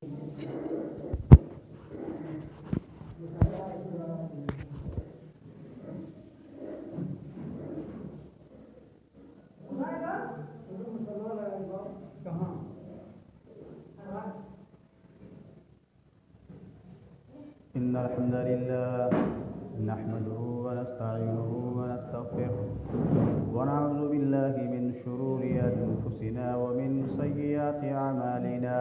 إن الحمد لله نحمده ونستعينه ونستغفره ونعوذ بالله من شرور أنفسنا ومن سيئات أعمالنا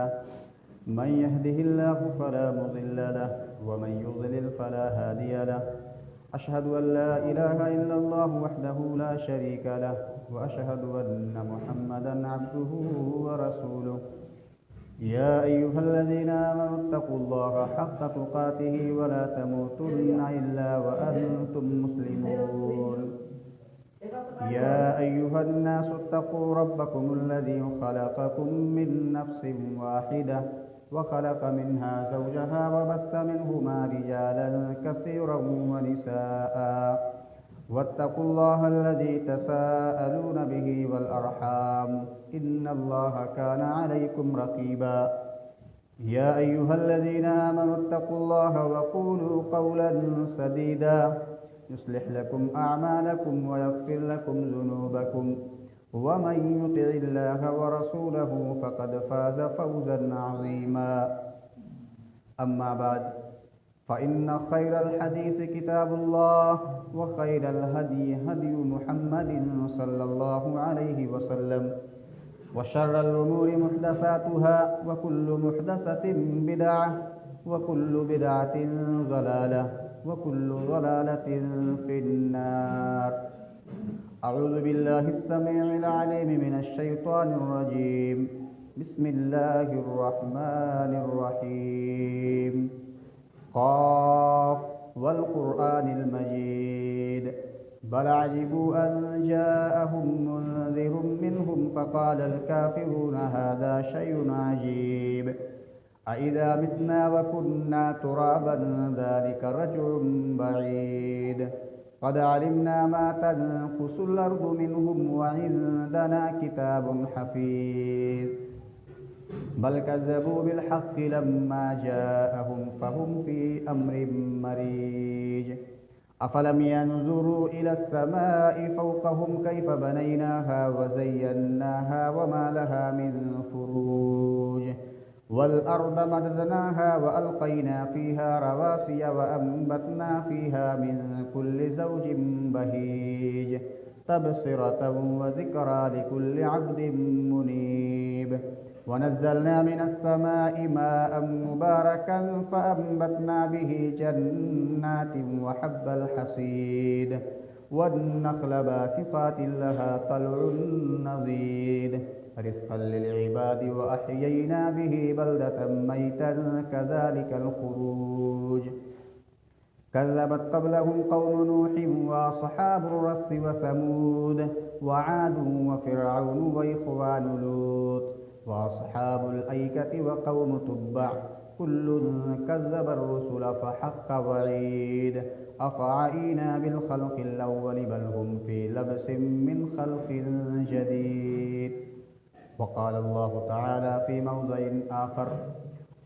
من يهده الله فلا مضل له ومن يضلل فلا هادي له أشهد أن لا إله إلا الله وحده لا شريك له وأشهد أن محمدا عبده ورسوله يا أيها الذين آمنوا اتقوا الله حق تقاته ولا تموتن إلا وأنتم مسلمون يا أيها الناس اتقوا ربكم الذي خلقكم من نفس واحدة وخلق منها زوجها وبث منهما رجالا كثيرا ونساء واتقوا الله الذي تساءلون به والأرحام إن الله كان عليكم رقيبا يا أيها الذين آمنوا اتقوا الله وقولوا قولا سديدا يصلح لكم أعمالكم ويغفر لكم ذنوبكم ومن يطع الله ورسوله فقد فاز فوزا عظيما أما بعد فإن خير الحديث كتاب الله وخير الهدي هدي محمد صلى الله عليه وسلم وشر الأمور محدثاتها وكل محدثة بدعة وكل بدعة ضلالة وكل ضلالة في النار. أعوذ بالله السميع العليم من الشيطان الرجيم. بسم الله الرحمن الرحيم. قاف والقرآن المجيد بل عجبوا أن جاءهم منذر منهم فقال الكافرون هذا شيء عجيب أإذا متنا وكنا ترابا ذلك رجع بعيد قد علمنا ما تنقص الأرض منهم وعندنا كتاب حفيظ بل كذبوا بالحق لما جاءهم فهم في أمر مريج أفلم ينظروا إلى السماء فوقهم كيف بنيناها وزيناها وما لها من فروج والأرض مددناها وألقينا فيها رواسي وأنبتنا فيها من كل زوج بهيج تبصرة وذكرى لكل عبد منيب ونزلنا من السماء ماء مباركا فأنبتنا به جنات وحب الحصيد والنخل باسقات لها طلع نضيد رزقا للعباد وأحيينا به بلدة ميتا كذلك الخروج كذبت قبلهم قوم نوح وأصحاب الرس وثمود وعاد وفرعون وإخوان لوط وأصحاب الأيكة وقوم تبع كل كذب الرسل فحق وعيد أفعينا بالخلق الأول بل هم في لبس من خلق جديد. وقال الله تعالى في موضع آخر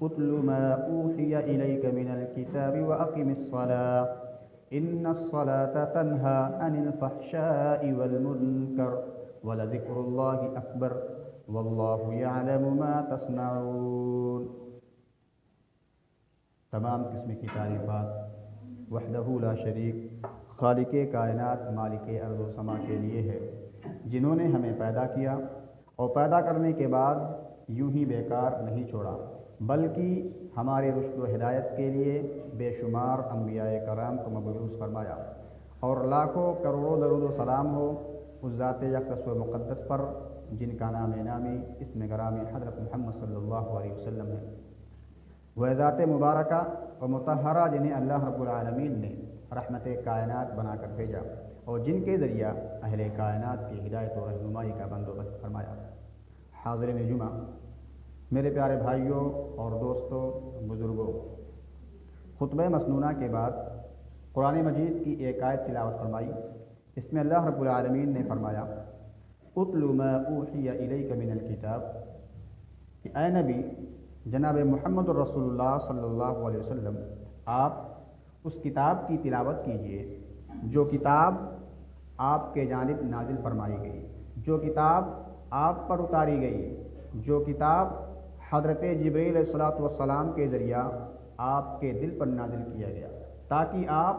اتل ما أوحي إليك من الكتاب وأقم الصلاة إن الصلاة تنهى عن الفحشاء والمنكر ولذكر الله أكبر واللہ یعلم ما تصنعون. تمام قسم کی تعریفات وحدہ لا شریک خالق کائنات مالک ارض و سما کے لیے ہے، جنہوں نے ہمیں پیدا کیا اور پیدا کرنے کے بعد یوں ہی بیکار نہیں چھوڑا، بلکہ ہمارے رشد و ہدایت کے لیے بے شمار انبیاء کرام کو مبعوث فرمایا، اور لاکھوں کروڑوں درود و سلام ہو اس ذات یکدس و مقدس پر جن کا نام نامی اسم گرامی حضرت محمد صلی اللہ علیہ وسلم ہے. وہ ذات مبارکہ و مطہرہ جنہیں اللہ رب العالمین نے رحمت کائنات بنا کر بھیجا اور جن کے ذریعہ اہل کائنات کی ہدایت و رہنمائی کا بندوبست فرمایا. حاضرین جمعہ، میرے پیارے بھائیوں اور دوستوں، بزرگوں، خطبہ مسنونہ کے بعد قرآن مجید کی ایک آیت تلاوت فرمائی. اس میں اللہ رب العالمین نے فرمایا اتل ما اوحی الیک من الکتاب، کہ اے نبی جناب محمد رسول صلی اللہ علیہ وسلم آپ اس کتاب کی تلاوت کیجئے جو کتاب آپ کے جانب نازل فرمائی گئی، جو کتاب آپ پر اتاری گئی، جو کتاب حضرت جبریل علیہ السلام کے ذریعہ آپ کے دل پر نازل کیا گیا، تاکہ آپ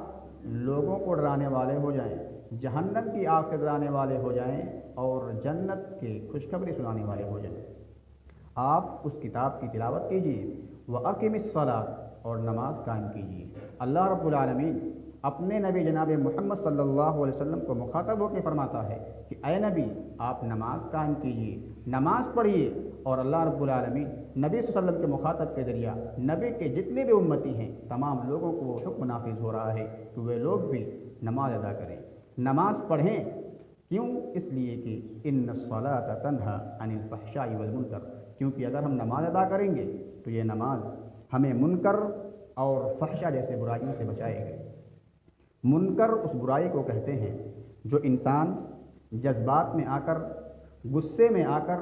لوگوں کو ڈرانے والے ہو جائیں، جہنم کی آگ سے ڈرانے والے ہو جائیں اور جنت کی خوشخبری سنانے والے ہو جائیں۔ آپ اس کتاب کی تلاوت کیجیے، وَأَقِمِ الصَّلَاةَ اور نماز قائم کیجیے۔ اللہ رب العالمین اپنے نبی جناب محمد صلی اللہ علیہ وسلم کو مخاطب ہو کے فرماتا ہے کہ اے نبی آپ نماز قائم کیجیے، نماز پڑھیے، اور اللہ رب العالمین نبی صلی اللہ علیہ وسلم کے مخاطب کے ذریعہ نبی کے جتنے بھی امتی ہیں تمام لوگوں کو وہ حکم نافذ ہو رہا ہے کہ وہ لوگ بھی نماز ادا کریں، نماز پڑھیں۔ کیوں؟ اس لیے کہ ان الصلاۃ تنہی عن الفحشاء والمنکر، کیونکہ اگر ہم نماز ادا کریں گے تو یہ نماز ہمیں منکر اور فحشا جیسے برائیوں سے بچائے گی۔ منکر اس برائی کو کہتے ہیں جو انسان جذبات میں آ کر، غصے میں آ کر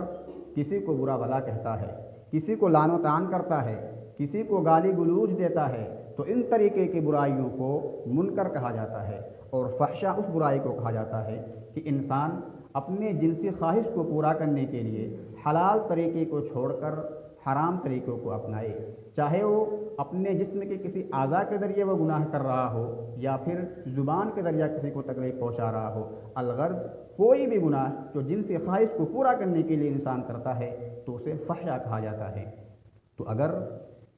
کسی کو برا بھلا کہتا ہے، کسی کو لعن و طعن کرتا ہے، کسی کو گالی گلوچ دیتا ہے، تو ان طریقے کی برائیوں کو منکر کہا جاتا ہے۔ اور فحشا اس برائی کو کہا جاتا ہے کہ انسان اپنے جنسی خواہش کو پورا کرنے کے لیے حلال طریقے کو چھوڑ کر حرام طریقوں کو اپنائے، چاہے وہ اپنے جسم کے کسی اعضاء کے ذریعے وہ گناہ کر رہا ہو یا پھر زبان کے ذریعہ کسی کو تکلیف پہنچا رہا ہو۔ الغرض کوئی بھی گناہ جو جنسی خواہش کو پورا کرنے کے لیے انسان کرتا ہے تو اسے فحشا کہا جاتا ہے۔ تو اگر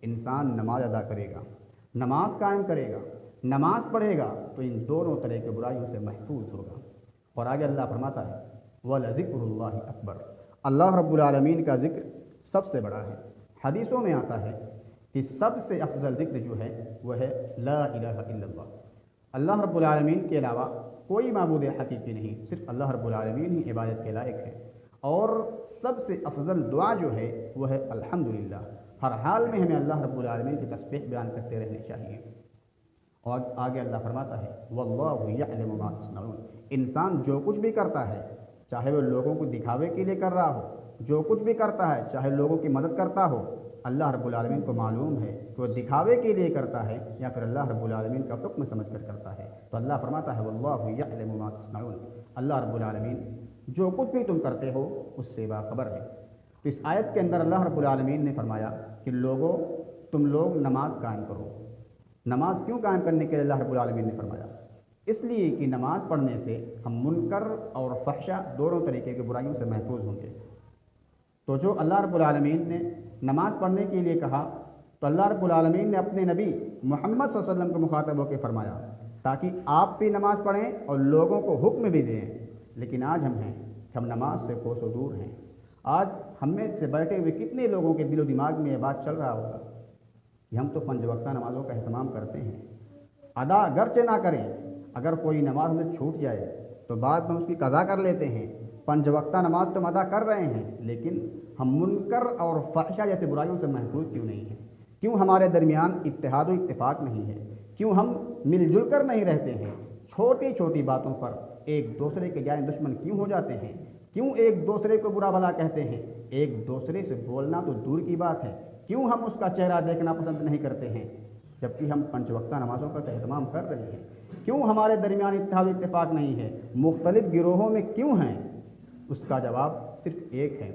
انسان نماز ادا کرے گا، نماز قائم کرے گا، نماز پڑھے گا تو ان دونوں طرح کے برائیوں سے محفوظ ہوگا۔ اور آگے اللہ فرماتا ہے وَلَذِكْرُ اللَّهِ أَكْبَرُ، اللہ رب العالمین کا ذکر سب سے بڑا ہے۔ حدیثوں میں آتا ہے کہ سب سے افضل ذکر جو ہے وہ ہے لا الہ الا اللہ، اللہ رب العالمین کے علاوہ کوئی معبود حقیقی نہیں، صرف اللہ رب العالمین ہی عبادت کے لائق ہے۔ اور سب سے افضل دعا جو ہے وہ ہے الحمدللہ، ہر حال میں ہمیں اللہ رب العالمین کی تسبیح بیان کرتے رہنے چاہیے۔ اور آگے اللہ فرماتا ہے واللہ یعلم ما تصنعون، انسان جو کچھ بھی کرتا ہے چاہے وہ لوگوں کو دکھاوے کے لیے کر رہا ہو، جو کچھ بھی کرتا ہے چاہے لوگوں کی مدد کرتا ہو، اللہ رب العالمین کو معلوم ہے کہ وہ دکھاوے کے لیے کرتا ہے یا پھر اللہ رب العالمین کا حکم سمجھ کر کرتا ہے۔ تو اللہ فرماتا ہے واللہ یعلم ما تصنعون، اللہ رب العالمین جو کچھ بھی تم کرتے ہو اس سے باخبر ہے۔ تو اس آیت کے اندر اللہ رب العالمین نے فرمایا کہ لوگوں تم لوگ نماز قائم کرو۔ نماز کیوں قائم کرنے کے لیے اللہ رب العالمین نے فرمایا؟ اس لیے کہ نماز پڑھنے سے ہم منکر اور فحشا دونوں طریقے کے برائیوں سے محفوظ ہوں گے۔ تو جو اللہ رب العالمین نے نماز پڑھنے کے لیے کہا تو اللہ رب العالمین نے اپنے نبی محمد صلی اللہ علیہ وسلم کو مخاطب ہو کے فرمایا تاکہ آپ بھی نماز پڑھیں اور لوگوں کو حکم بھی دیں۔ لیکن آج ہم ہیں کہ ہم نماز سے کوسوں دور ہیں۔ آج ہم میں سے بیٹھے ہوئے کتنے لوگوں کے دل و دماغ میں یہ بات چل رہا ہوگا کہ ہم تو 5 وقتہ نمازوں کا اہتمام کرتے ہیں، ادا اگرچہ نہ کریں، اگر کوئی نماز میں چھوٹ جائے تو بعد میں اس کی قضا کر لیتے ہیں۔ 5 وقتہ نماز تو ہم ادا کر رہے ہیں لیکن ہم منکر اور فحشا جیسے برائیوں سے محفوظ کیوں نہیں ہیں؟ کیوں ہمارے درمیان اتحاد و اتفاق نہیں ہے؟ کیوں ہم مل جل کر نہیں رہتے ہیں؟ چھوٹی چھوٹی باتوں پر ایک دوسرے کے جائیں دشمن کیوں ہو جاتے ہیں؟ کیوں ایک دوسرے کو برا بھلا کہتے ہیں؟ ایک دوسرے سے بولنا تو دور کی بات ہے، کیوں ہم اس کا چہرہ دیکھنا پسند نہیں کرتے ہیں جبکہ ہم 5 وقتہ نمازوں کا اہتمام کر رہے ہیں؟ کیوں ہمارے درمیان اتحاد و اتفاق نہیں ہے؟ مختلف گروہوں میں کیوں ہیں؟ اس کا جواب صرف ایک ہے،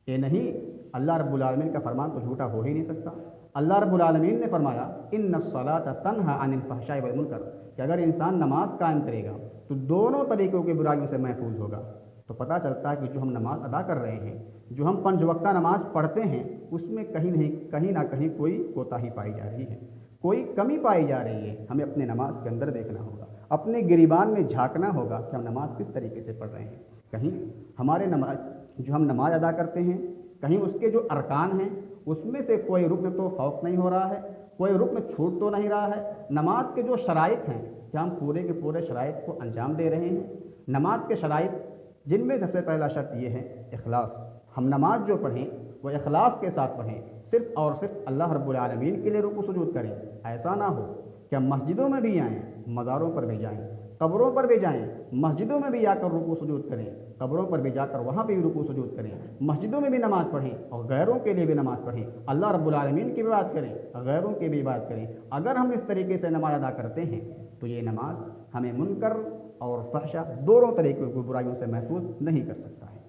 یہ نہیں اللہ رب العالمین کا فرمان تو جھوٹا ہو ہی نہیں سکتا۔ اللہ رب العالمین نے فرمایا ان الصلاۃ تنہی عن الفحشاء والمنکر، کہ اگر انسان نماز قائم کرے گا تو دونوں طریقوں کی برائیوں سے محفوظ ہوگا۔ تو پتہ چلتا ہے کہ جو ہم نماز ادا کر رہے ہیں، جو ہم 5 وقتہ نماز پڑھتے ہیں، اس میں کہیں نہ کہیں کوئی کوتاہی پائی جا رہی ہے، کوئی کمی پائی جا رہی ہے۔ ہمیں اپنے نماز کے اندر دیکھنا ہوگا، اپنے گریبان میں جھانکنا ہوگا کہ ہم نماز کس طریقے سے پڑھ رہے ہیں۔ کہیں ہمارے جو ہم نماز ادا کرتے ہیں، کہیں اس کے جو ارکان ہیں اس میں سے کوئی رکن تو فوت نہیں ہو رہا ہے، کوئی رکن چھوٹ تو نہیں رہا ہے۔ نماز کے جو شرائط ہیں کیا ہم پورے کے پورے شرائط کو انجام دے رہے ہیں؟ نماز کے شرائط جن میں سب سے پہلا شرط یہ ہے اخلاص۔ ہم نماز جو پڑھیں وہ اخلاص کے ساتھ پڑھیں، صرف اور صرف اللہ رب العالمین کے لیے رکوع سجود کریں۔ ایسا نہ ہو کہ ہم مسجدوں میں بھی آئیں، مزاروں پر بھی جائیں، قبروں پر بھی جائیں، مسجدوں میں بھی جا کر رکوع سجود کریں، قبروں پر بھی جا کر وہاں بھی رکوع سجود کریں، مسجدوں میں بھی نماز پڑھیں اور غیروں کے لیے بھی نماز پڑھیں، اللہ رب العالمین کی بھی بات کریں، غیروں کی بھی بات کریں۔ اگر ہم اس طریقے سے نماز ادا کرتے ہیں تو یہ نماز ہمیں منکر اور فحشہ دونوں طریقوں کی برائیوں سے محفوظ نہیں کر سکتا ہے۔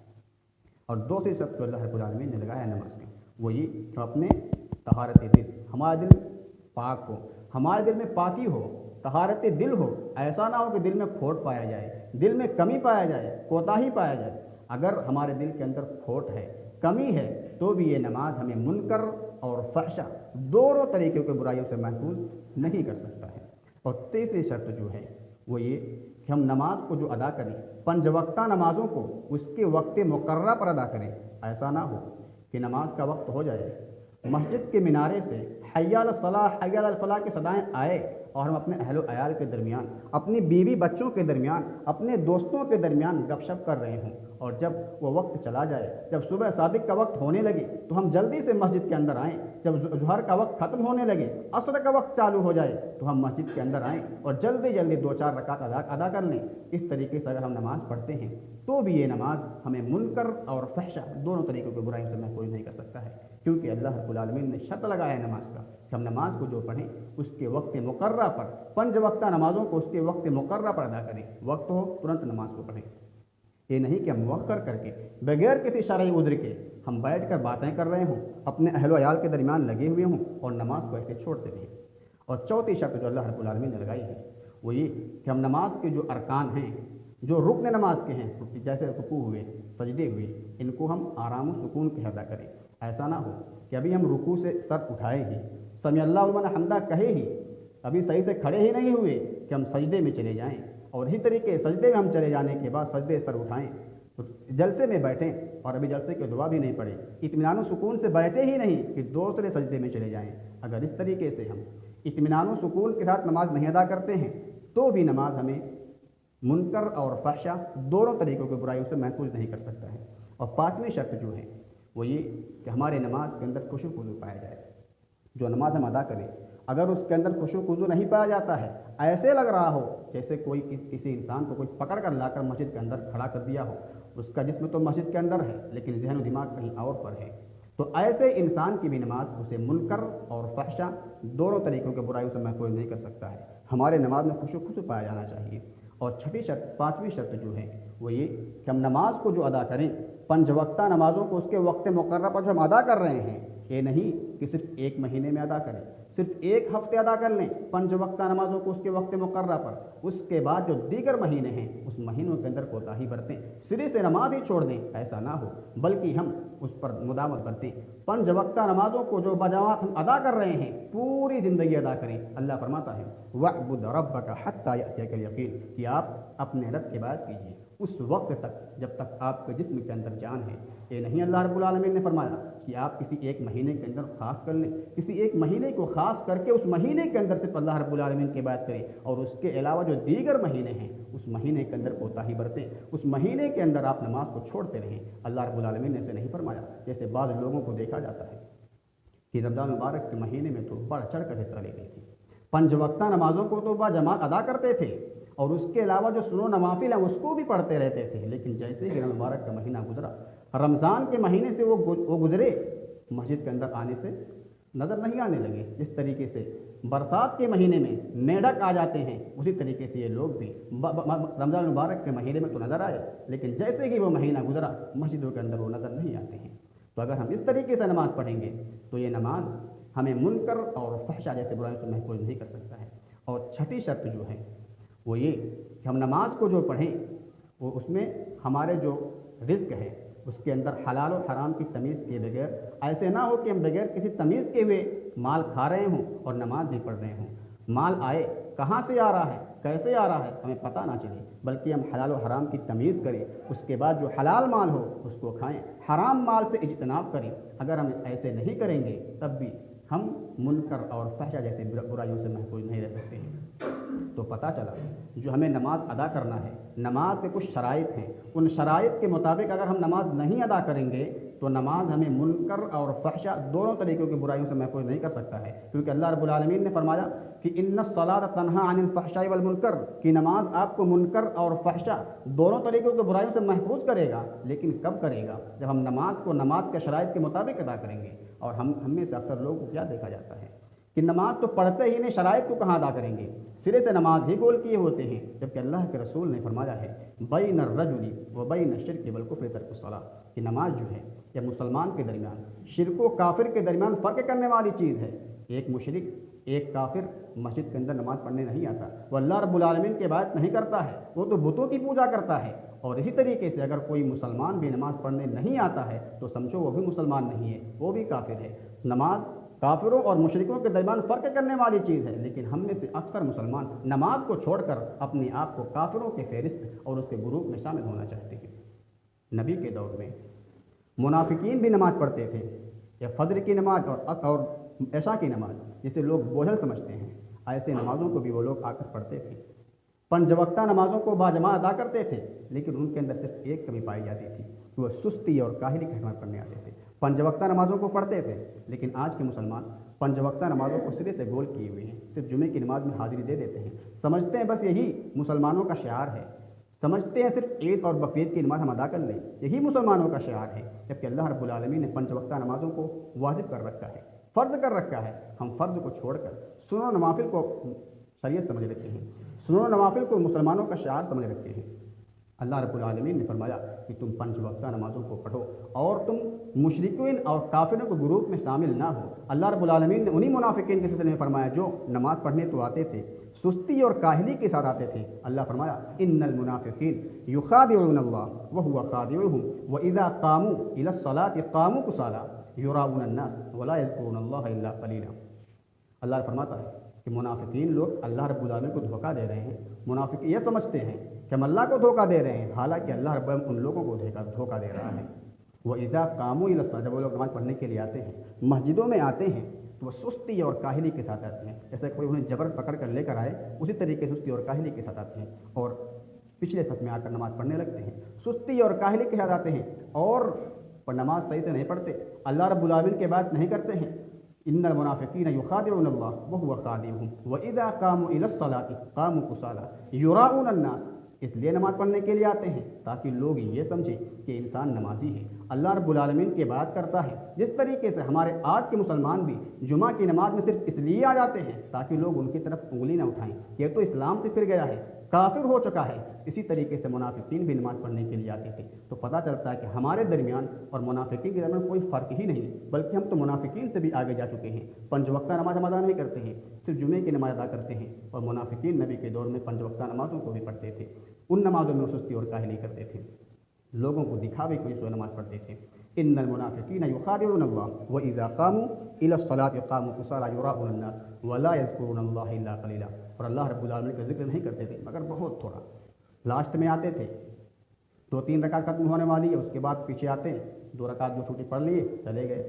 اور دوسری شرط جو اللہ رب العالمین نے لگایا ہے نماز کی، وہ یہ کہ اپنے طہارت دل، ہمارا دل پاک ہو، ہمارے دل میں پاکی ہو، طہارت دل ہو، ایسا نہ ہو کہ دل میں کھوٹ پایا جائے، دل میں کمی پایا جائے، کوتاہی پایا جائے۔ اگر ہمارے دل کے اندر کھوٹ ہے، کمی ہے، تو بھی یہ نماز ہمیں منکر اور فحشہ دونوں طریقوں کے برائیوں سے محفوظ نہیں کر سکتا ہے۔ اور تیسری شرط جو ہے وہ یہ کہ ہم نماز کو جو ادا کریں، 5 وقتہ نمازوں کو اس کے وقت مقررہ پر ادا کریں۔ ایسا نہ ہو کہ نماز کا وقت ہو جائے، مسجد کے منارے سے حی علی الصلاۃ حی علی الفلاح کی صدائیں آئے اور ہم اپنے اہل و عیال کے درمیان، اپنی بیوی بچوں کے درمیان، اپنے دوستوں کے درمیان گپ شپ کر رہے ہوں، اور جب وہ وقت چلا جائے، جب صبح صادق کا وقت ہونے لگے تو ہم جلدی سے مسجد کے اندر آئیں، جب ظہر کا وقت ختم ہونے لگے، عصر کا وقت چالو ہو جائے تو ہم مسجد کے اندر آئیں اور جلدی جلدی 2-4 رکعت ادا کر لیں۔ اس طریقے سے اگر ہم نماز پڑھتے ہیں تو بھی یہ نماز ہمیں منکر اور فحشہ دونوں طریقوں کے برائیوں سے محفوظ نہیں کر سکتا ہے، کیونکہ اللہ رب العالمین نے شرط لگایا ہے نماز کا کہ ہم نماز کو جو پڑھیں اس کے وقت مقررہ پر، 5 وقتہ نمازوں کو اس کے وقت مقررہ پر ادا کریں، وقت ہو ترنت نماز کو پڑھیں۔ یہ نہیں کہ ہم مؤخر کر کے بغیر کسی شرعی عذر کے ہم بیٹھ کر باتیں کر رہے ہوں، اپنے اہل و عیال کے درمیان لگے ہوئے ہوں اور نماز کو ایسے چھوڑتے رہیں۔ اور چوتھی شرط جو اللہ رب العالمین نے لگائی ہے وہ یہ کہ ہم نماز کے جو ارکان ہیں، جو رکن نماز کے ہیں، جیسے رکوع ہوئے، سجدے ہوئے، ان کو ہم آرام و سکون کے ادا کریں۔ ایسا نہ ہو کہ ابھی ہم رکوع سے سر اٹھائے ہی، سمع اللہ لمن حمدہ کہے ہی، ابھی صحیح سے کھڑے ہی نہیں ہوئے کہ ہم سجدے میں چلے جائیں، اور اسی طریقے سجدے میں ہم چلے جانے کے بعد سجدے سر اٹھائیں، تو جلسے میں بیٹھیں اور ابھی جلسے کی دعا بھی نہیں پڑے، اطمینان و سکون سے بیٹھے ہی نہیں کہ دوسرے سجدے میں چلے جائیں۔ اگر اس طریقے سے ہم اطمینان و سکون کے ساتھ نماز نہیں ادا کرتے ہیں تو بھی نماز ہمیں منکر اور فحشہ دونوں طریقوں کے برائیوں سے محفوظ نہیں کر سکتا ہے۔ اور 5ویں شرط جو ہے وہ یہ کہ ہمارے نماز کے اندر خشوع خضوع پایا جائے۔ جو نماز ہم ادا کریں اگر اس کے اندر خشوع خضوع نہیں پایا جاتا ہے، ایسے لگ رہا ہو جیسے کوئی کسی انسان کو کوئی پکڑ کر لا کر مسجد کے اندر کھڑا کر دیا ہو، اس کا جسم تو مسجد کے اندر ہے لیکن ذہن و دماغ کہیں اور پر ہے، تو ایسے انسان کی بھی نماز اسے منکر اور فحشہ دونوں طریقوں کے برائیوں سے محفوظ نہیں کر سکتا ہے۔ ہمارے نماز میں خشوع خضوع پایا جانا چاہیے۔ اور چھٹی شرط، 5ویں شرط جو ہے وہ یہ کہ ہم نماز کو جو ادا کریں، 5 وقتہ نمازوں کو اس کے وقت مقررہ پر جو ہم ادا کر رہے ہیں، یہ نہیں کہ صرف 1 مہینے میں ادا کریں، صرف 1 ہفتے ادا کر لیں 5 وقتہ نمازوں کو اس کے وقت مقررہ پر، اس کے بعد جو دیگر مہینے ہیں اس مہینوں کے اندر کوتاہی برتیں، سرے سے نماز ہی چھوڑ دیں، ایسا نہ ہو، بلکہ ہم اس پر مداومت برتیں۔ 5 وقتہ نمازوں کو جو بجماعت ہم ادا کر رہے ہیں پوری زندگی ادا کریں۔ اللہ فرماتا ہے وَاعْبُدْ رَبَّكَ حَتَّى يَأْتِيَكَ الْيَقِينُ، کہ آپ اپنے رب کی عبادت کیجیے اس وقت تک جب تک آپ کے جسم کے اندر جان ہے۔ یہ نہیں اللہ رب العالمین نے فرمایا کہ آپ کسی 1 مہینے کے اندر خاص کر لیں، کسی 1 مہینے کو خاص کر کے اس مہینے کے اندر صرف اللہ رب العالمین کی عبادت کریں، اور اس کے علاوہ جو دیگر مہینے ہیں اس مہینے کے اندر کوتاہی برتیں، اس مہینے کے اندر آپ نماز کو چھوڑتے رہیں۔ اللہ رب العالمین نے اسے نہیں فرمایا، جیسے بعض لوگوں کو دیکھا جاتا ہے کہ رمضان مبارک کے مہینے میں تو بڑھ چڑھ کر حصہ لیتے تھے، 5 وقتہ نمازوں کو تو باجماعت ادا کرتے تھے اور اس کے علاوہ جو سنو نوافل ہیں اس کو بھی پڑھتے رہتے تھے، لیکن جیسے ہی رمضان مبارک کا مہینہ گزرا، رمضان کے مہینے سے وہ گزرے، مسجد کے اندر آنے سے نظر نہیں آنے لگے۔ جس طریقے سے برسات کے مہینے میں میڈک آ جاتے ہیں اسی طریقے سے یہ لوگ بھی رمضان مبارک کے مہینے میں تو نظر آئے، لیکن جیسے کہ وہ مہینہ گزرا مسجدوں کے اندر وہ نظر نہیں آتے ہیں۔ تو اگر ہم اس طریقے سے نماز پڑھیں گے تو یہ نماز ہمیں منکر اور فحشہ جیسے برائیوں سے محفوظ نہیں کر سکتا ہے۔ اور چھٹی شرط جو ہے وہ یہ کہ ہم نماز کو جو پڑھیں وہ اس میں ہمارے جو رزق ہے اس کے اندر حلال و حرام کی تمیز کیے بغیر، ایسے نہ ہو کہ ہم بغیر کسی تمیز کے ہوئے مال کھا رہے ہوں اور نماز بھی پڑھ رہے ہوں۔ مال آئے کہاں سے آ رہا ہے، کیسے آ رہا ہے، ہمیں پتہ نہ چلے، بلکہ ہم حلال و حرام کی تمیز کریں، اس کے بعد جو حلال مال ہو اس کو کھائیں، حرام مال سے اجتناب کریں۔ اگر ہم ایسے نہیں کریں گے تب بھی ہم منکر اور فحشہ جیسے برائیوں سے محفوظ نہیں رہ سکتے ہیں۔ تو پتہ چلا جو ہمیں نماز ادا کرنا ہے، نماز کے کچھ شرائط ہیں، ان شرائط کے مطابق اگر ہم نماز نہیں ادا کریں گے تو نماز ہمیں منکر اور فحشا دونوں طریقوں کی برائیوں سے محفوظ نہیں کر سکتا ہے، کیونکہ اللہ رب العالمین نے فرمایا کہ ان الصلاۃ تنہا عن الفحشاء والمنکر، کہ نماز آپ کو منکر اور فحشا دونوں طریقوں کی برائیوں سے محفوظ کرے گا، لیکن کب کرے گا؟ جب ہم نماز کو نماز کے شرائط کے مطابق ادا کریں گے۔ اور ہم میں سے اکثر لوگوں کو کیا دیکھا جاتا ہے کہ نماز تو پڑھتے ہی نہیں، شرائط کو کہاں ادا کریں گے، سرے سے نماز ہی گول کیے ہوتے ہیں، جبکہ اللہ کے رسول نے فرمایا ہے بین الرجل و بین الشرک والکفر ترک الصلاۃ، کہ نماز جو ہے یہ مسلمان کے درمیان شرک و کافر کے درمیان فرق کرنے والی چیز ہے۔ ایک مشرک، ایک کافر مسجد کے اندر نماز پڑھنے نہیں آتا، وہ اللہ رب العالمین کی عبادت نہیں کرتا ہے، وہ تو بتوں کی پوجا کرتا ہے۔ اور اسی طریقے سے اگر کوئی مسلمان بھی نماز پڑھنے نہیں آتا ہے تو سمجھو وہ بھی مسلمان نہیں ہے، وہ بھی کافر ہے۔ نماز کافروں اور مشرکوں کے درمیان فرق کرنے والی چیز ہے، لیکن ہم میں سے اکثر مسلمان نماز کو چھوڑ کر اپنے آپ کو کافروں کے فہرست اور اس کے گروپ میں شامل ہونا چاہتے ہیں۔ نبی کے دور میں منافقین بھی نماز پڑھتے تھے، یا فجر کی نماز اور عشاء کی نماز جسے لوگ بوجھل سمجھتے ہیں، ایسے نمازوں کو بھی وہ لوگ آ کر پڑھتے تھے۔ 5 وقتہ نمازوں کو باجماع ادا کرتے تھے، لیکن ان کے اندر صرف ایک کمی پائی جاتی تھی کہ وہ سستی اور کاہلی کا خدمت کرنے آتے تھے۔ 5 وقتہ نمازوں کو پڑھتے تھے، لیکن آج کے مسلمان 5 وقتہ نمازوں کو سرے سے گول کیے ہوئے ہیں، صرف جمعے کی نماز میں حاضری دے دیتے ہیں، سمجھتے ہیں بس یہی مسلمانوں کا شعار ہے، سمجھتے ہیں صرف عید اور بقرعید کی نماز ہم ادا کر لیں یہی مسلمانوں کا شعار ہے، جبکہ اللہ رب العالمین نے 5 وقتہ نمازوں کو واجب کر رکھا ہے، فرض کر رکھا ہے۔ ہم فرض کو چھوڑ کر سنن و نوافل کو شریعت سمجھ رکھتے ہیں، سنن و نوافل کو مسلمانوں کا شعار سمجھ رکھتے ہیں۔ اللہ رب العالمین نے فرمایا کہ تم 5 وقتہ نمازوں کو پڑھو اور تم مشرکین اور کافروں کے گروپ میں شامل نہ ہو۔ اللہ رب العالمین نے انہی منافقین کے سلسلے میں فرمایا جو نماز پڑھنے تو آتے تھے، سستی اور کاہلی کے ساتھ آتے تھے۔ اللہ فرمایا ان المنافقین یخادعون اللہ وهو خادعهم واذا قاموا الى الصلاة قاموا كسالى یراؤون الناس ولا یذکرون اللہ الا قلیلا۔ اللہ فرماتا ہے کہ منافقین لوگ اللہ رب العالمین کو دھوکہ دے رہے ہیں، منافق یہ سمجھتے ہیں کہ ہم اللہ کو دھوکہ دے رہے ہیں، حالانکہ اللہ رب العالمین ان لوگوں کو دھوکہ دے رہا ہے۔ وَإِذَا قَامُوا إِلَى الصَّلَاةِ، جب وہ لوگ نماز پڑھنے کے لیے آتے ہیں، مسجدوں میں آتے ہیں تو وہ سستی اور کاہلی کے ساتھ آتے ہیں، جیسے کوئی انہیں جبر پکڑ کر لے کر آئے، اسی طریقے سستی اور کاہلی کے ساتھ آتے ہیں اور پچھلے صف میں آ کر نماز پڑھنے لگتے ہیں، سستی اور کاہلی کے ساتھ آتے ہیں اور نماز صحیح سے نہیں پڑھتے، اللہ رب العالمین کی بات نہیں کرتے ہیں۔ ان المنافقین یخادعون اللہ وهو خادعهم واذا قاموا الى الصلاة قاموا كسالى یراؤون الناس، اس لیے نماز پڑھنے کے لیے آتے ہیں تاکہ لوگ یہ سمجھیں کہ انسان نمازی ہے، اللہ رب العالمین کی بات کرتا ہے۔ جس طریقے سے ہمارے آج کے مسلمان بھی جمعہ کی نماز میں صرف اس لیے آ جاتے ہیں تاکہ لوگ ان کی طرف انگلی نہ اٹھائیں، یہ تو اسلام سے پھر گیا ہے، کافر ہو چکا ہے۔ اسی طریقے سے منافقین بھی نماز پڑھنے کے لیے آتے تھے، تو پتہ چلتا ہے کہ ہمارے درمیان اور منافقین کے درمیان کوئی فرق ہی نہیں، بلکہ ہم تو منافقین سے بھی آگے جا چکے ہیں۔ 5 وقتہ نماز ہم ادا نہیں کرتے ہیں، صرف جمعے کی نماز ادا کرتے ہیں، اور منافقین نبی کے دور میں 5 وقتہ نمازوں کو بھی پڑھتے تھے، ان نمازوں میں سستی اور کاہلی کرتے تھے، لوگوں کو دکھاوے کی وجہ سے نماز پڑھتے تھے۔ ان المنافقین یخادعون اللہ واذا قاموا الى الصلاة قاموا كسالى یراؤون الناس ولا یذکرون اللہ الا قلیلا، اور اللہ رب العالمین کا ذکر نہیں کرتے تھے مگر بہت تھوڑا۔ لاسٹ میں آتے تھے، 2-3 رکعت ختم ہونے والی ہے، اس کے بعد پیچھے آتے ہیں، 2 رکعت جو چھوٹی پڑھ لیے چلے گئے،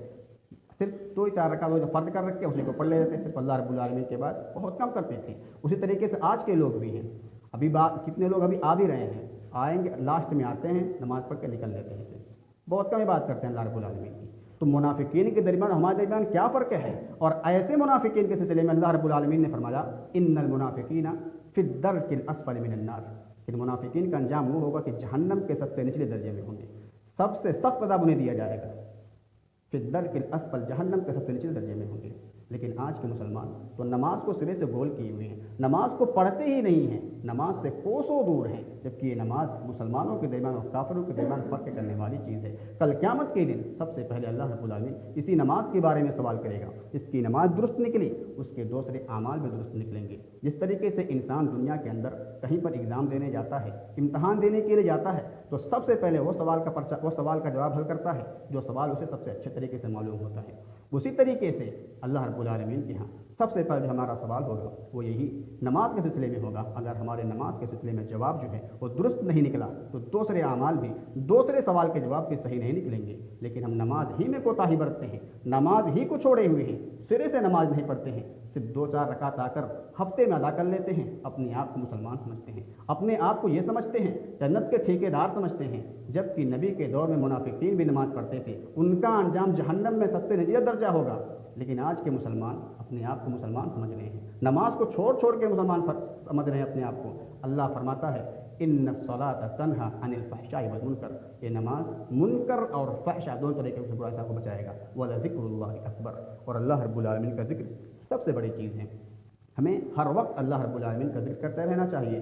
صرف 2-4 رکعت جو فرض کر رکھے اسی کو پڑھ لیتے، صرف اللہ رب العالمین کے بعد بہت کم کرتے تھے۔ اسی طریقے سے آج کے لوگ بھی ہیں، ابھی کتنے لوگ ابھی آ بھی رہے ہیں، آئیں گے لاسٹ میں آتے ہیں، نماز پڑھ کے نکل لیتے ہیں، بہت کم بات کرتے ہیں اللہ رب العالمین کی۔ تو منافقین کے درمیان ہمارے درمیان کیا فرق ہے؟ اور ایسے منافقین کے سلسلے میں اللہ رب العالمین نے فرمایا ان المنافقین فی الدرک الاسفل من النار، کہ منافقین کا انجام وہ ہوگا کہ جہنم کے سب سے نچلے درجے میں ہوں گے، سب سے سخت عذاب انہیں دیا جائے گا، فی الدرک الاسفل، جہنم کے سب سے نچلے درجے میں ہوں گے۔ لیکن آج کے مسلمان تو نماز کو سرے سے گول کیے ہوئے ہیں، نماز کو پڑھتے ہی نہیں ہیں، نماز سے کوسوں دور ہیں، جبکہ یہ نماز مسلمانوں کے درمیان اور کافروں کے درمیان فرق کرنے والی چیز ہے۔ کل قیامت کے دن سب سے پہلے اللہ رب العالمین اسی نماز کے بارے میں سوال کرے گا، اس کی نماز درست نکلی، اس کے دوسرے اعمال بھی درست نکلیں گے۔ جس طریقے سے انسان دنیا کے اندر کہیں پر ایگزام دینے جاتا ہے، امتحان دینے کے لیے جاتا ہے، تو سب سے پہلے وہ سوال کا جواب حل کرتا ہے جو سوال اسے سب سے اچھے طریقے سے معلوم ہوتا ہے۔ اسی طریقے سے اللہ رب العالمین کے ہاں سب سے پہلے ہمارا سوال ہوگا وہ یہی نماز کے سلسلے میں ہوگا۔ اگر ہمارے نماز کے سلسلے میں جواب جو ہے وہ درست نہیں نکلا تو دوسرے اعمال بھی، دوسرے سوال کے جواب بھی صحیح نہیں نکلیں گے۔ لیکن ہم نماز ہی میں کوتاہی برتتے ہیں، نماز ہی کو چھوڑے ہوئے ہیں، سرے سے نماز نہیں پڑھتے ہیں، صرف 2-4 رکعت آ کر ہفتے میں ادا کر لیتے ہیں، اپنے آپ کو مسلمان سمجھتے ہیں، اپنے آپ کو یہ سمجھتے ہیں جنت کے ٹھیکیدار سمجھتے ہیں، جبکہ نبی کے دور میں منافقین بھی نماز پڑھتے تھے، ان کا انجام جہنم میں سب سے نیچے درجہ ہوگا۔ لیکن آج کے مسلمان اپنے آپ کو مسلمان سمجھ رہے ہیں، نماز کو چھوڑ کے مسلمان سمجھ رہے ہیں اپنے آپ کو۔ اللہ فرماتا ہے ان الصلاۃ تنہا عن الفحشاء والمنکر، یہ نماز منکر اور فحشاء دونوں طریقے سے برائی کو بچائے گا۔ وَلَذِكْرُ اللَّهِ اکبر، اور اللہ رب العالمین کا ذکر سب سے بڑی چیز ہے۔ ہمیں ہر وقت اللہ رب العالمین کا ذکر کرتے رہنا چاہیے۔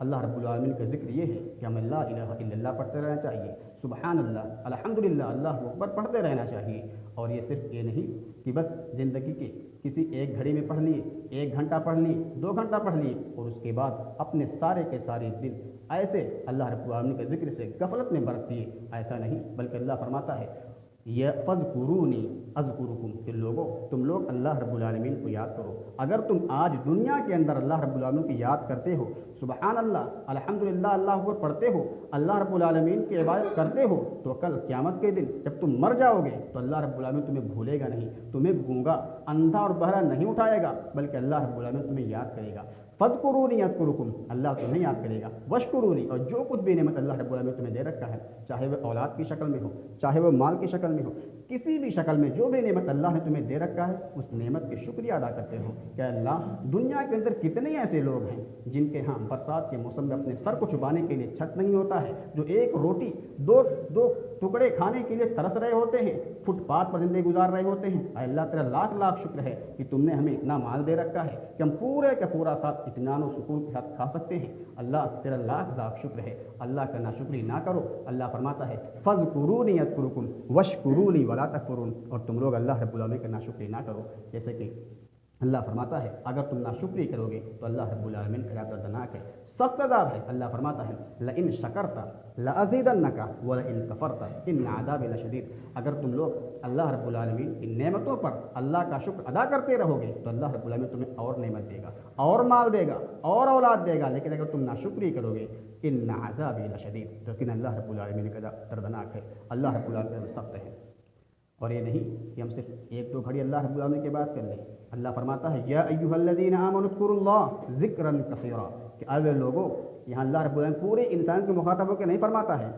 اللہ رب العالمین کا ذکر یہ ہے کہ ہمیں لا الہ الا اللہ پڑھتے رہنا چاہیے، سبحان اللہ، الحمدللہ، اللہ اکبر پڑھتے رہنا چاہیے۔ اور یہ صرف یہ نہیں کہ بس زندگی کے کسی ایک گھڑی میں پڑھ لیے، 1 گھنٹہ پڑھ لیے، 2 گھنٹہ پڑھ لیے اور اس کے بعد اپنے سارے کے سارے دن ایسے اللہ رب العالمین کے ذکر سے غفلت میں برت دیے، ایسا نہیں، بلکہ اللہ فرماتا ہے فَاذْكُرُونِي أَذْكُرُكُمْ، کہ لوگوں تم لوگ اللہ رب العالمین کو یاد کرو۔ اگر تم آج دنیا کے اندر اللہ رب العالمین کی یاد کرتے ہو، سبحان اللہ، الحمدللہ، اللہ اکبر پڑھتے ہو، اللہ رب العالمین کی عبادت کرتے ہو، تو کل قیامت کے دن جب تم مر جاؤ گے تو اللہ رب العالمین تمہیں بھولے گا نہیں، تمہیں گونگا، اندھا اور بہرا نہیں اٹھائے گا، بلکہ اللہ رب العالمین تمہیں یاد کرے گا۔ فَاذْكُرُونِي أَذْكُرُكُمْ، اللہ تمہیں یاد کرے گا۔ وَاشْكُرُونِی، اور جو کچھ بھی نعمت اللہ رب العالمین تمہیں دے رکھا ہے، چاہے وہ اولاد کی شکل میں ہو، چاہے وہ مال کی شکل میں ہو، کسی بھی شکل میں جو بھی نعمت اللہ نے تمہیں دے رکھا ہے، اس نعمت کے شکریہ ادا کرتے ہو کہ اللہ، دنیا کے اندر کتنے ایسے لوگ ہیں جن کے ہاں برسات کے موسم میں اپنے سر کو چھپانے کے لیے چھت نہیں ہوتا ہے، جو ایک روٹی دو ٹکڑے کھانے کے لیے ترس رہے ہوتے ہیں، فٹ پاتھ پر زندگی گزار رہے ہوتے ہیں۔ اے اللہ تیرا لاکھ لاکھ شکر ہے کہ تم نے ہمیں اتنا مال دے رکھا ہے کہ ہم پورے کا پورا ساتھ اطمینان و سکون کے ساتھ کھا سکتے ہیں۔ اللہ تیرا لاکھ لاکھ شکر ہے، اللہ کا ناشکری نہ کرو۔ اللہ فرماتا ہے فَاذْكُرُونِی أَذْكُرُكُمْ وَاشْكُرُوا لِی وَلَا تَکْفُرُونَ، اور تم لوگ اللہ رب العالمین کا ناشکری نہ کرو۔ جیسے کہ اللہ فرماتا ہے اگر تم ناشکری کرو گے تو اللہ رب العالمین کا عذاب دردناک ہے، سخت عذاب ہے۔ اللہ فرماتا ہے لَإِن شَکَرْتَ لَأَزِیدَنَّکَ وَلَإِن کَفَرْتَ إِنَّ عَذَابِی لَشَدِیدٌ، اگر تم لوگ اللہ رب العالمین کی نعمتوں پر اللہ کا شکر ادا کرتے رہو گے تو اللہ رب العالمین تمہیں اور نعمت دے گا، اور مال دے گا، اور اولاد دے گا، لیکن اگر تم ناشکری کرو گے إِنَّ عَذَابِی لَشَدِیدٌ، لیکن اللہ رب العالمین کا عذاب دردناک ہے، اللہ رب العالمین سخت ہے۔ اور یہ نہیں کہ ہم صرف 1-2 گھڑی اللہ رب العالمین کی بات کر لیں۔ اللہ فرماتا ہے یا ایھا الذین آمنوا اذکروا اللہ ذکرا کثیرا، کہ اے لوگوں، یہاں اللہ رب العالمین پورے انسان کے مخاطب ہو کے نہیں فرماتا ہے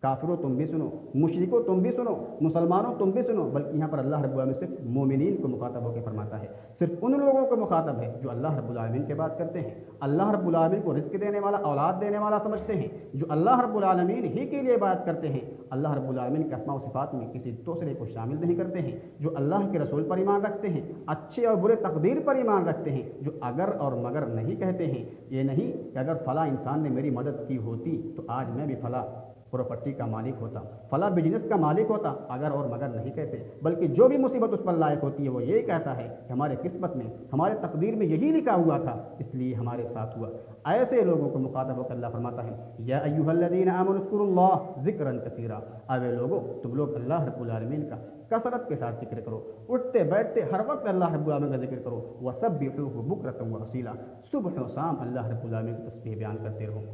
کافروں تم بھی سنو، مشرکوں تم بھی سنو، مسلمانوں تم بھی سنو، بلکہ یہاں پر اللہ رب العالمین صرف مومنین کو مخاطب ہو کے فرماتا ہے، صرف ان لوگوں کو مخاطب ہے جو اللہ رب العالمین کی بات کرتے ہیں، اللہ رب العالمین کو رزق دینے والا، اولاد دینے والا سمجھتے ہیں، جو اللہ رب العالمین ہی کے لیے بات کرتے ہیں، اللہ رب العالمین کے اسماء و صفات میں کسی دوسرے کو شامل نہیں کرتے ہیں، جو اللہ کے رسول پر ایمان رکھتے ہیں، اچھے اور برے تقدیر پر ایمان رکھتے ہیں، جو اگر اور مگر نہیں کہتے ہیں، یہ نہیں کہ اگر فلاں انسان نے میری مدد کی ہوتی تو آج میں بھی فلاں پراپرٹی کا مالک ہوتا، فلاں بزنس کا مالک ہوتا، اگر اور مگر نہیں کہتے، بلکہ جو بھی مصیبت اس پر لائق ہوتی ہے وہ یہ کہتا ہے کہ ہمارے قسمت میں، ہمارے تقدیر میں یہی لکھا ہوا تھا، اس لیے ہمارے ساتھ ہوا۔ ایسے لوگوں کو مخاطب ہو کر اللہ فرماتا ہے یا ایھا الذین آمنوا اذکروا اللہ ذکرا کثیرا، اے لوگوں تم لوگ اللہ رب العالمین کا کثرت کے ساتھ ذکر کرو، اٹھتے بیٹھتے ہر وقت اللہ رب العالمین کا ذکر کرو، وسبحوہ بکرۃ واصیلا، صبح و شام اللہ رب العالمین کی تسبیح بیان کرتے رہو۔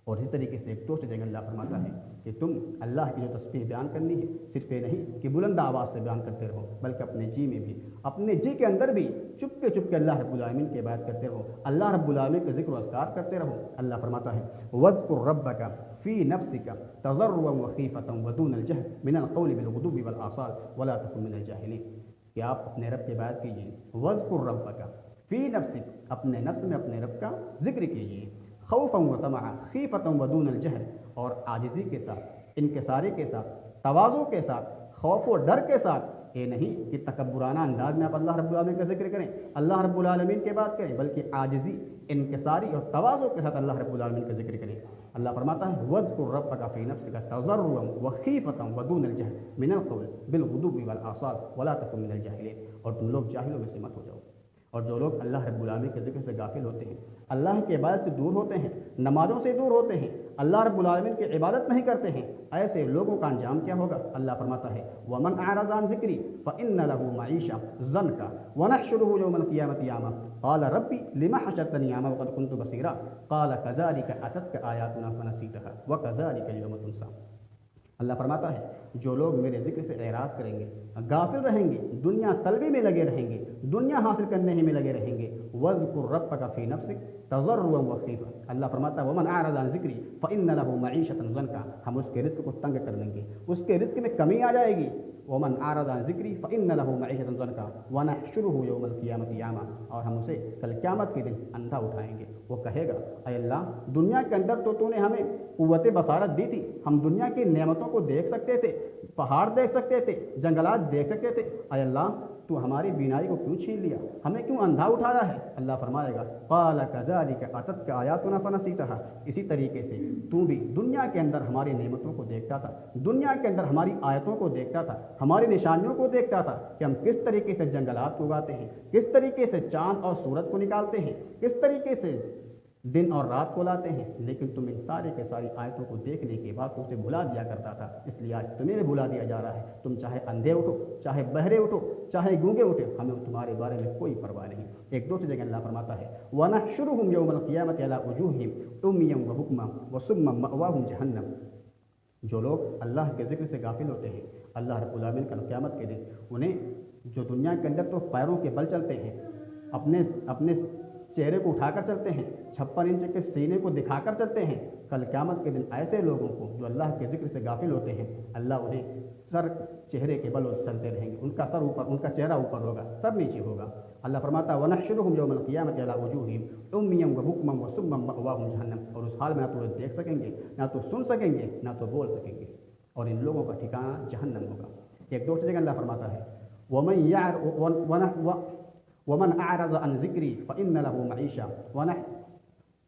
اور اس طریقے سے ایک دوسری جگہ اللہ فرماتا ہے کہ تم اللہ کی جو تسبیح بیان کرنی ہے، صرف یہ نہیں کہ بلند آواز سے بیان کرتے رہو، بلکہ اپنے جی میں بھی، اپنے جی کے اندر بھی چپ کے اللہ رب العالمین کی بات کرتے رہو، اللہ رب العالمین کا ذکر و اذکار کرتے رہو۔ اللہ فرماتا ہے وَاذْكُر رَبَّكَ فِي نَفْسِكَ تَضَرُّعًا وَخِیفَةً وَدُونَ الْجَهْرِ مِنَ الْقَوْلِ بِالْغُدُوِّ وَالْآصَالِ وَلَا تَكُن مِنَ الْجَاهِلِينَ، کہ آپ اپنے رب کی بات کیجیے، وَاذْكُر رَبَّكَ فِي نَفْسِكَ، اپنے نفس میں اپنے رب کا ذکر کیجیے، خوفاً وطمعاً، خیفتاً ودون الجہر، اور عاجزی کے ساتھ، انکساری کے ساتھ، تواضع کے ساتھ، خوف و ڈر کے ساتھ، یہ نہیں کہ تکبرانہ انداز میں آپ اللہ رب العالمین کا ذکر کریں، اللہ رب العالمین کی بات کریں، بلکہ عاجزی، انکساری اور تواضع کے ساتھ اللہ رب العالمین کا ذکر کریں۔ اللہ فرماتا ہے وَاذْكُر رَبَّكَ فِي نَفْسِكَ تَضَرُّعًا وَخِیفَةً وَدُونَ الْجَهْرِ مِنَ الْقَوْلِ بِالْغُدُوِّ وَالْآصَالِ وَلَا تَكُن مِنَ الْجَاهِلِينَ، اور تم لوگ جاہلوں میں سے مت ہو جاؤ۔ اور جو لوگ اللہ رب العالمین کے ذکر سے غافل ہوتے ہیں، اللہ کی عبادت سے دور ہوتے ہیں، نمازوں سے دور ہوتے ہیں، اللہ رب العالمین کی عبادت نہیں کرتے ہیں، ایسے لوگوں کا انجام کیا ہوگا؟ اللہ فرماتا ہے وَمَنْ أَعْرَضَ عَنْ ذِكْرِي فَإِنَّ لَهُ مَعِيشَةً ضَنْكًا وَنَحْشُرُهُ يَوْمَ الْقِيَامَةِ أَعْمَىٰ قَالَ رَبِّ لِمَ حَشَرْتَنِي أَعْمَىٰ وَقَدْ كُنتُ بَصِيرًا قَالَ كَذَٰلِكَ أَتَتْكَ آيَاتُنَا فَنَسِيتَهَا وَكَذَٰلِكَ الْيَوْمَ تُنسَىٰ۔ اللہ فرماتا ہے جو لوگ میرے ذکر سے اعراض کریں گے، غافل رہیں گے، دنیا طلبی میں لگے رہیں گے، دنیا حاصل کرنے ہی میں لگے رہیں گے، وَاذْكُر رَبَّكَ فِي نَفْسِكَ تَضَرُّعًا وَخِيفَةً، اللہ فرماتا ہے وَمَنْ أَعْرَضَ عَنْ ذِكْرِي فَإِنَّ لَهُ مَعِيشَةً ضَنْكًا، ہم اس کے رزق کو تنگ کر دیں گے، اس کے رزق میں کمی آ جائے گی۔ وَمَنْ أَعْرَضَ عَنْ ذِكْرِي فَإِنَّ لَهُ مَعِيشَةً ضَنْكًا وَنَحْشُرُهُ يَوْمَ الْقِيَامَةِ أَعْمَىٰ، اور ہم اسے کل قیامت کے دن اندھا اٹھائیں گے۔ وہ کہے گا اے اللہ، دنیا کے اندر تو نے ہمیں قوت بصارت دی تھی، ہم دنیا کی نعمتوں کو دیکھ سکتے تھے، پہاڑ دیکھ سکتے تھے، جنگلات دیکھ سکتے تھے، اے اللہ تو ہماری بینائی کو کیوں چھین لیا، ہمیں کیوں اندھا اٹھایا ہے؟ اللہ فرمائے گا قَالَ كَذَٰلِكَ أَتَتْكَ آيَاتُنَا فَنَسِيتَهَا، اسی طریقے سے تو بھی دنیا کے اندر ہماری نعمتوں کو دیکھتا تھا، دنیا کے اندر ہماری آیتوں کو دیکھتا تھا، ہماری نشانیوں کو دیکھتا تھا کہ ہم کس طریقے سے جنگلات کو اگاتے ہیں، کس طریقے سے چاند اور سورج کو نکالتے ہیں، کس طریقے سے دن اور رات کو لاتے ہیں، لیکن تم ان سارے کے ساری آیتوں کو دیکھنے کے بعد تو اسے بھلا دیا کرتا تھا، اس لیے آج تمہیں بھی بھلا دیا جا رہا ہے۔ تم چاہے اندھے اٹھو، چاہے بہرے اٹھو، چاہے گونگے اٹھو، ہمیں تمہارے بارے میں کوئی پرواہ نہیں۔ ایک دوسری جگہ اللہ فرماتا ہے وَنَحْشُرُهُمْ يَوْمَ الْقِيَامَةِ عَلَىٰ وُجُوهِهِمْ عُمْيًا وَبُكْمًا وَصُمًّا مَّأْوَاهُمْ جَهَنَّمُ، جو لوگ اللہ کے ذکر سے غافل ہوتے ہیں، اللہ رب العالمین کل قیامت کے دن انہیں جو دنیا کے اندر تو پیروں کے بل چلتے ہیں، اپنے چہرے کو اٹھا کر چلتے ہیں، 56 انچ کے سینے کو دکھا کر چلتے ہیں، کل قیامت کے دن ایسے لوگوں کو جو اللہ کے ذکر سے غافل ہوتے ہیں، اللہ انہیں سر چہرے کے بل چلتے رہیں گے، ان کا سر اوپر، ان کا چہرہ اوپر ہوگا، سر نیچے ہوگا۔ اللہ فرماتا ہے وَنَحْشُرُهُمْ يَوْمَ الْقِيَامَةِ عَلَىٰ وُجُوهِهِمْ عُمْيًا وَبُكْمًا وَصُمًّا مَّأْوَاهُمْ جَهَنَّمُ، اور اس حال میں نہ تو وہ دیکھ سکیں گے، نہ تو سن سکیں گے، نہ تو بول سکیں گے، اور ان لوگوں کا ٹھکانہ جہنم ہوگا۔ ایک دوسری جگہ اللہ فرماتا ہے وَمَنْ أَعْرَضَ عَنْ ذِكْرِي فَإِنَّ لَهُ مَعِيشَةً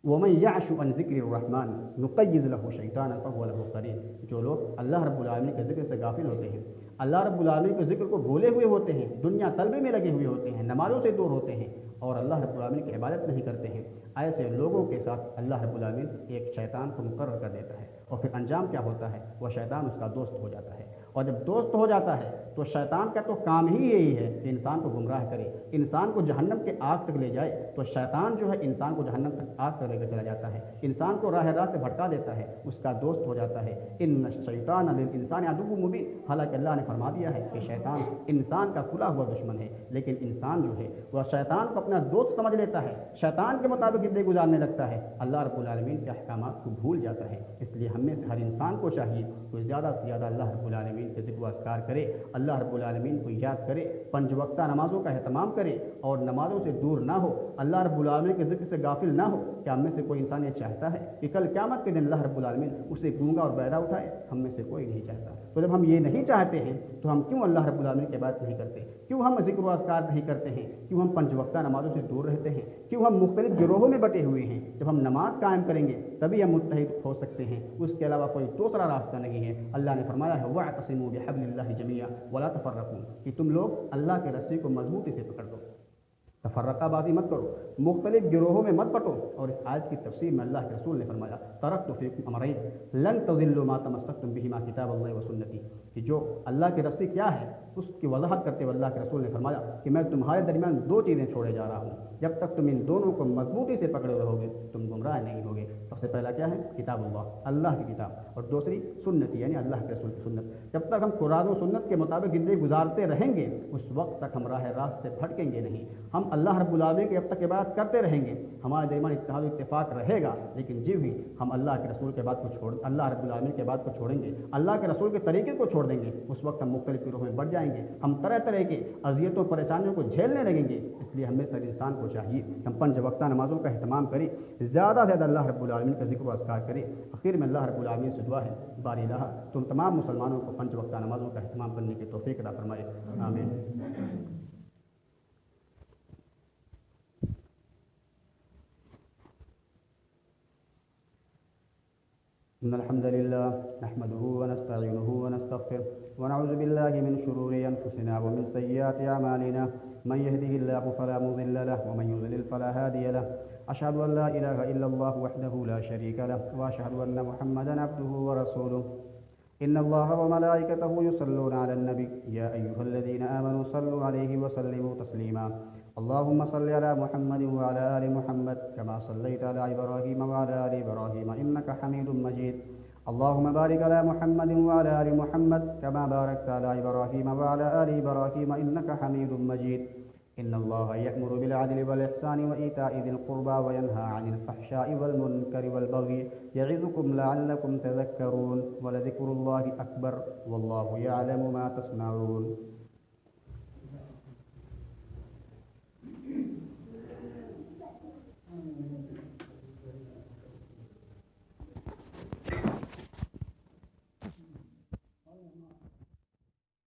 وَمَنْ يَعْشُ عَنْ ذِكْرِ الرَّحْمَٰنِ نُقَيِّضْ لَهُ شَيْطَانًا فَهُوَ لَهُ قَرِينٌ، جو لوگ اللہ رب العالمین کے ذکر سے غافل ہوتے ہیں، اللہ رب العالمین کے ذکر کو بھولے ہوئے ہوتے ہیں، دنیا طلبی میں لگے ہوئے ہوتے ہیں، نمازوں سے دور ہوتے ہیں، اور اللہ رب العالمین کی عبادت نہیں کرتے ہیں، ایسے لوگوں کے ساتھ اللہ رب العالمین ایک شیطان کو مقرر کر دیتا ہے، اور پھر انجام کیا ہوتا ہے؟ وہ شیطان اس کا دوست ہو جاتا ہے، اور جب دوست ہو جاتا ہے تو شیطان کا تو کام ہی یہی ہے کہ انسان کو گمراہ کرے، انسان کو جہنم کے آگ تک لے جائے، تو شیطان جو ہے انسان کو جہنم تک آگ تک لے کر چلا جاتا ہے، انسان کو راہ راست سے بھٹکا دیتا ہے، اس کا دوست ہو جاتا ہے۔ ان الشیطان للانسان عدو مبین، حالانکہ اللہ نے فرما دیا ہے کہ شیطان انسان کا کھلا ہوا دشمن ہے، لیکن انسان جو ہے وہ شیطان کو اپنا دوست سمجھ لیتا ہے، شیطان کے مطابق زندگی گزارنے لگتا ہے، اللہ رب العالمین کے احکامات کو بھول جاتا ہے۔ اس لیے ہم میں سے ہر انسان کو چاہیے کہ زیادہ سے زیادہ اللہ رب العالمین کے ذکر و اذکار کرے، اللہ رب العالمین کو یاد کرے، 5 وقتہ نمازوں کا اہتمام کرے، اور نمازوں سے دور نہ ہو، اللہ رب العالمین کے ذکر سے غافل نہ ہو۔ کیا ہم میں سے کوئی انسان یہ چاہتا ہے کہ کل قیامت کے دن اللہ رب العالمین اسے گونگا اور بہرا اٹھائے؟ ہم میں سے کوئی نہیں چاہتا۔ تو جب ہم یہ نہیں چاہتے ہیں تو ہم کیوں اللہ رب العالمین کی بات نہیں کرتے؟ کیوں ہم ذکر و اذکار نہیں کرتے ہیں؟ کیوں ہم 5 وقتہ نمازوں سے دور رہتے ہیں؟ کیوں ہم مختلف گروہوں میں بٹے ہوئے ہیں؟ جب ہم نماز قائم کریں گے تبھی ہم متحد ہو سکتے ہیں، اس کے علاوہ کوئی دوسرا راستہ نہیں ہے۔ اللہ نے فرمایا ہے وَاعْتَصِمُوا بِحَبْلِ اللَّهِ جَمِيعًا وَلَا تَفَرَّقُوا، کہ تم لوگ اللہ کے رسی کو مضبوطی سے پکڑ دو، تفرقہ بازی مت کرو، مختلف گروہوں میں مت بٹو۔ اور اس آیت کی تفسیر میں اللہ کے رسول نے فرمایا ترکت فیکم امرین لن تضلوا ما تمسکتم بہما کتاب اللہ و سنتی، کہ جو اللہ کی رسی کیا ہے اس کی وضاحت کرتے ہوئے اللہ کے رسول نے فرمایا کہ میں تمہارے درمیان 2 چیزیں چھوڑے جا رہا ہوں، جب تک تم ان دونوں کو مضبوطی سے پکڑے رہو گے تم گمراہ نہیں ہوگے۔ سب سے پہلا کیا ہے؟ کتاب اللہ کی کتاب، اور دوسری سنتی یعنی اللہ کے رسول کی سنت۔ جب تک ہم قرآن و سنت کے مطابق زندگی گزارتے رہیں گے اس وقت تک ہم راہ راست سے بھٹکیں گے نہیں، ہم اللہ رب العالمین کی جب تک عبادت کرتے رہیں گے ہمارے درمیان اتحاد و اتفاق رہے گا، لیکن جب بھی ہم اللہ کے رسول کے بات کو اللہ رب العالمین کے بات کو چھوڑیں گے، اللہ کے رسول کے طریقے کو چھوڑ دیں گے، اس وقت ہم مختلف گروہوں میں بڑھ جائیں گے، ہم طرح طرح کے اذیتوں پریشانیوں کو جھیلنے لگیں گے۔ اس لیے ہمیں سر انسان کو چاہیے کہ ہم 5 وقتہ نمازوں کا اہتمام کریں، زیادہ سے زیادہ اللہ رب العالمین کا ذکر و اذکار کریں۔ آخر میں اللہ رب العالمین سے دعا ہے باری الہ تم تمام مسلمانوں کو 5 وقتہ نمازوں کا اہتمام کرنے کی توفیق عطا فرمائے، آمین۔ إن الحمد لله نحمده ونستعينه ونستغفره ونعوذ بالله من شرور أنفسنا ومن سيئات أعمالنا من يهده الله فلا مضل له ومن يضلل فلا هادي له أشهد أن لا إله إلا الله وحده لا شريك له وأشهد أن محمدا عبده ورسوله إن الله وملائكته يصلون على النبي يا أيها الذين آمنوا صلوا عليه وسلموا تسليما اللهم صل على محمد وعلى آل محمد كما صليت على إبراهيم وعلى آل إبراهيم إنك حميد مجيد اللهم بارك على محمد وعلى آل محمد كما باركت على إبراهيم وعلى آل إبراهيم إنك حميد مجيد إن الله يأمر بالعدل والإحسان وإيتاء ذي القربى وينهى عن الفحشاء والمنكر والبغي يعظكم لعلكم تذكرون ولذكر الله أكبر والله يعلم ما تصنعون